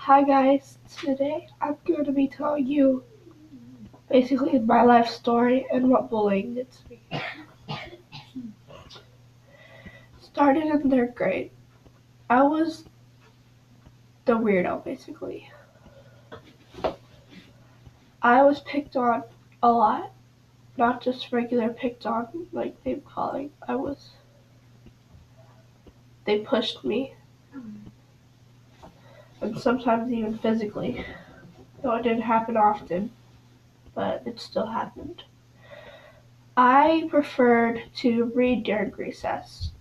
Hi guys, today I'm going to be telling you basically my life story and what bullying did to me. Started in 3rd grade. I was the weirdo basically. I was picked on a lot, not just regular picked on like name calling. They pushed me and sometimes even physically, though it didn't happen often, but it still happened. I preferred to read during recess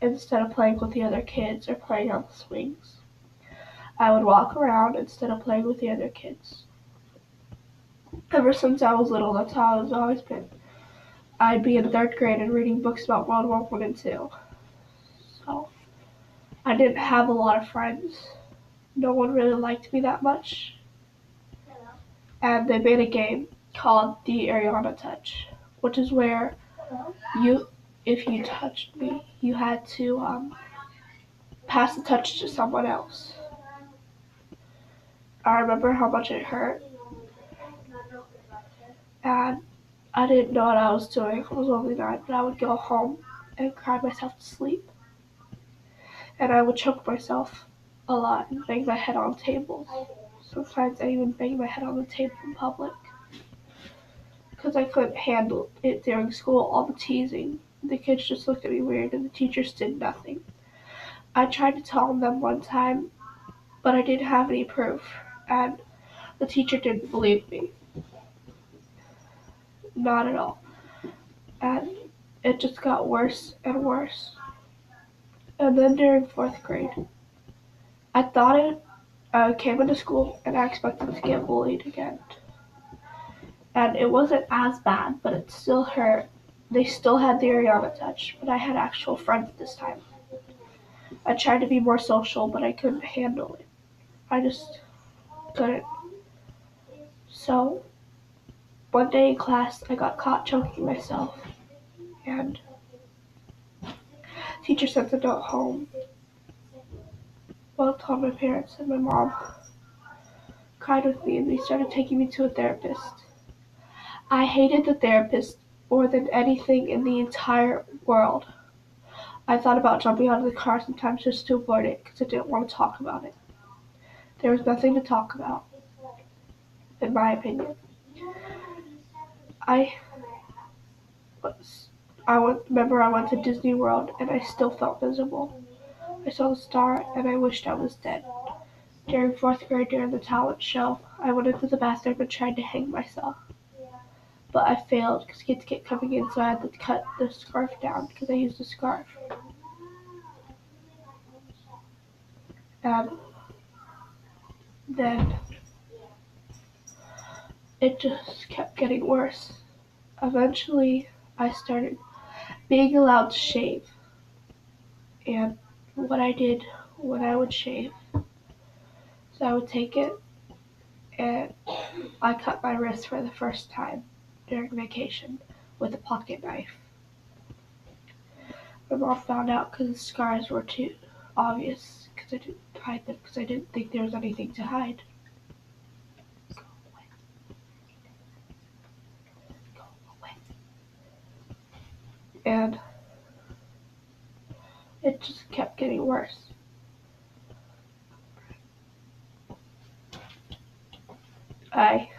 instead of playing with the other kids or playing on the swings. I would walk around instead of playing with the other kids. Ever since I was little, that's how it's always been. I'd be in 3rd grade and reading books about World War One and Two. So I didn't have a lot of friends. No one really liked me that much. And they made a game called the Ariana Touch, which is where you, if you touched me, you had to pass the touch to someone else. I remember how much it hurt, and I didn't know what I was doing. I was only 9, but I would go home and cry myself to sleep. And I would choke myself a lot and bang my head on tables. Sometimes I even banged my head on the table in public because I couldn't handle it during school, all the teasing. The kids just looked at me weird and the teachers did nothing. I tried to tell them one time, but I didn't have any proof, and the teacher didn't believe me. Not at all. And it just got worse and worse. And then during 4th grade, I thought it. I came into school and I expected to get bullied again. And it wasn't as bad, but it still hurt. They still had the Ariana touch, but I had actual friends this time. I tried to be more social, but I couldn't handle it. I just couldn't. So one day in class, I got caught choking myself, and teacher sent the note home. Well, told my parents, and my mom cried with me, and they started taking me to a therapist. I hated the therapist more than anything in the entire world. I thought about jumping out of the car sometimes just to avoid it because I didn't want to talk about it. There was nothing to talk about, in my opinion. I was, remember I went to Disney World and I still felt miserable. I saw the star and I wished I was dead. During 4th grade, during the talent show, I went into the bathroom and tried to hang myself. But I failed because kids kept coming in, so I had to cut the scarf down because I used a scarf. And then it just kept getting worse. Eventually, I started being allowed to shave. And what I did when I would shave, so I would take it and I cut my wrist for the first time during vacation with a pocket knife. My mom found out because the scars were too obvious because I didn't hide them because I didn't think there was anything to hide. Go away. Go away. And it just kept getting worse. I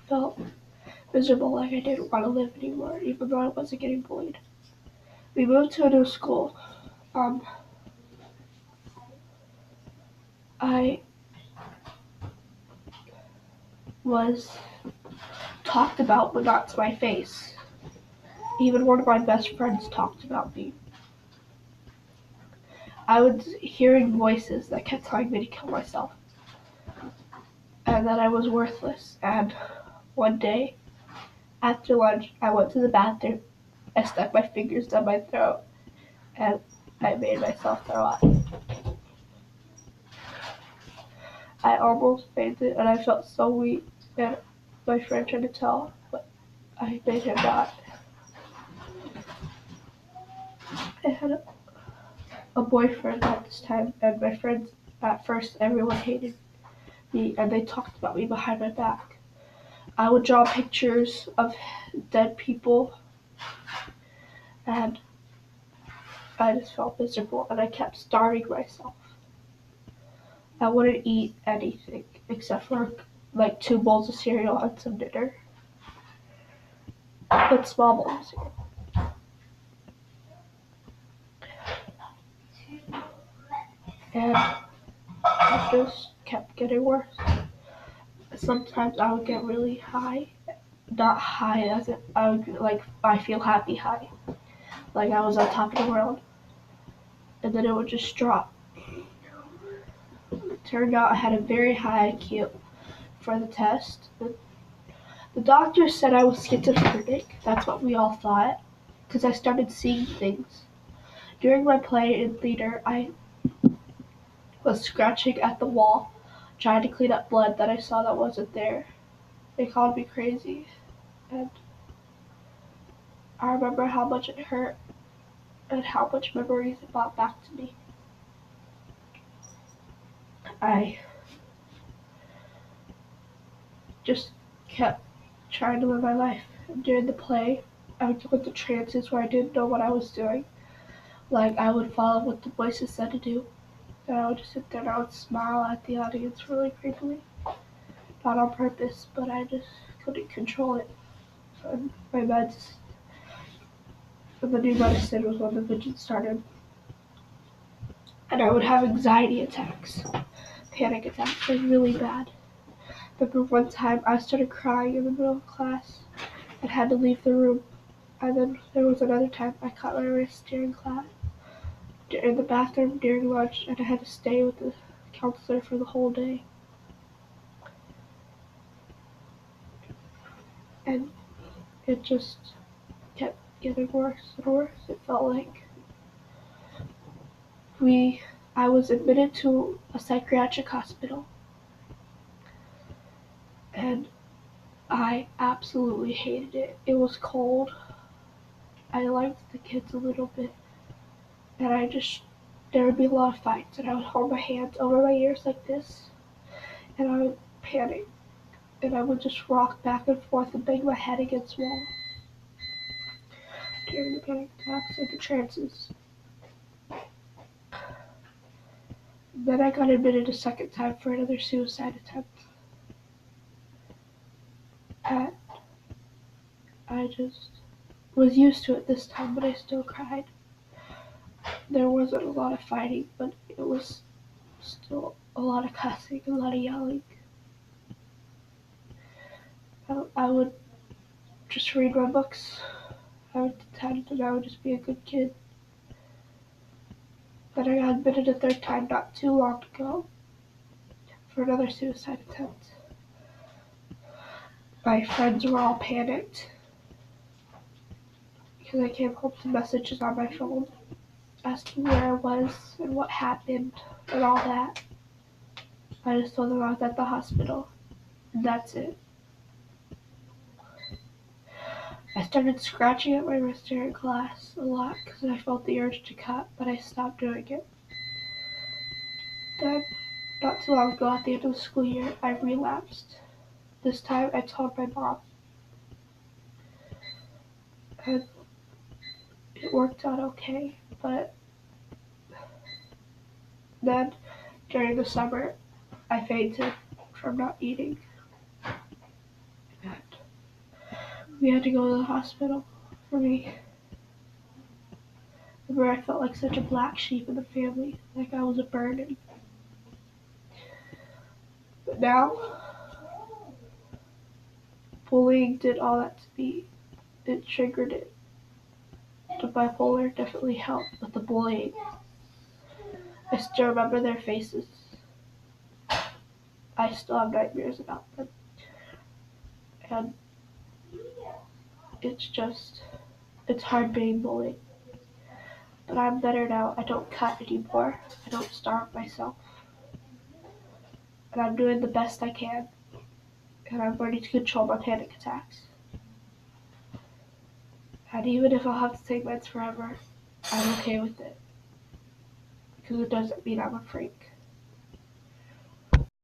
felt miserable, like I didn't want to live anymore, even though I wasn't getting bullied. We moved to a new school. Um, I was talked about, but not to my face. Even one of my best friends talked about me. I was hearing voices that kept telling me to kill myself and that I was worthless. And one day, after lunch, I went to the bathroom. I stuck my fingers down my throat and I made myself throw up. I almost fainted and I felt so weak, and my friend tried to tell, but I made him not. I had a boyfriend at this time, and my friends At first, everyone hated me and they talked about me behind my back. I would draw pictures of dead people and I just felt miserable and I kept starving myself. I wouldn't eat anything except for like 2 bowls of cereal and some dinner, but small bowls of cereal. And it just kept getting worse. Sometimes I would get really high, not high as if I would like I feel happy high, like I was on top of the world, and then it would just drop. It turned out I had a very high IQ for the test. The doctor said I was schizophrenic. That's what we all thought, because I started seeing things. During my play in theater, I was scratching at the wall, trying to clean up blood that I saw that wasn't there. They called me crazy, and I remember how much it hurt and how much memories it brought back to me. I just kept trying to live my life. During the play, I would go into trances where I didn't know what I was doing. Like, I would follow what the voices said to do, and I would just sit there and I would smile at the audience really creepily. Not on purpose, but I just couldn't control it. And my meds, the new medicine was when the vision started. And I would have anxiety attacks, panic attacks, like really bad. Remember one time I started crying in the middle of class and had to leave the room. And then there was another time I cut my wrist during class, in the bathroom during lunch, and I had to stay with the counselor for the whole day. And it just kept getting worse and worse. It felt like I was admitted to a psychiatric hospital, and I absolutely hated it. It was cold. I liked the kids a little bit, and there would be a lot of fights, and I would hold my hands over my ears like this, and I would panic, and I would just rock back and forth and bang my head against walls during the panic attacks and the trances. Then I got admitted a second time for another suicide attempt. And I just was used to it this time, but I still cried. There wasn't a lot of fighting, but it was still a lot of cussing, a lot of yelling. I would just read my books. I would pretend that I would just be a good kid. Then I got admitted a third time not too long ago for another suicide attempt. My friends were all panicked because I came home to messages on my phone asking where I was and what happened and all that. I just told them I was at the hospital, and that's it. I started scratching at my wrist during class a lot because I felt the urge to cut, but I stopped doing it. Then, not too long ago at the end of the school year, I relapsed. This time I told my mom, and it worked out okay, but then during the summer I fainted from not eating. And we had to go to the hospital for me. Where I felt like such a black sheep in the family, like I was a burden. But now, bullying did all that to me. It triggered it. The bipolar definitely helped, but the bullying, I still remember their faces. I still have nightmares about them. And it's hard being bullied. But I'm better now. I don't cut anymore. I don't starve myself. And I'm doing the best I can. And I'm learning to control my panic attacks. And even if I'll have to take meds forever, I'm okay with it. Because it doesn't mean I'm a freak.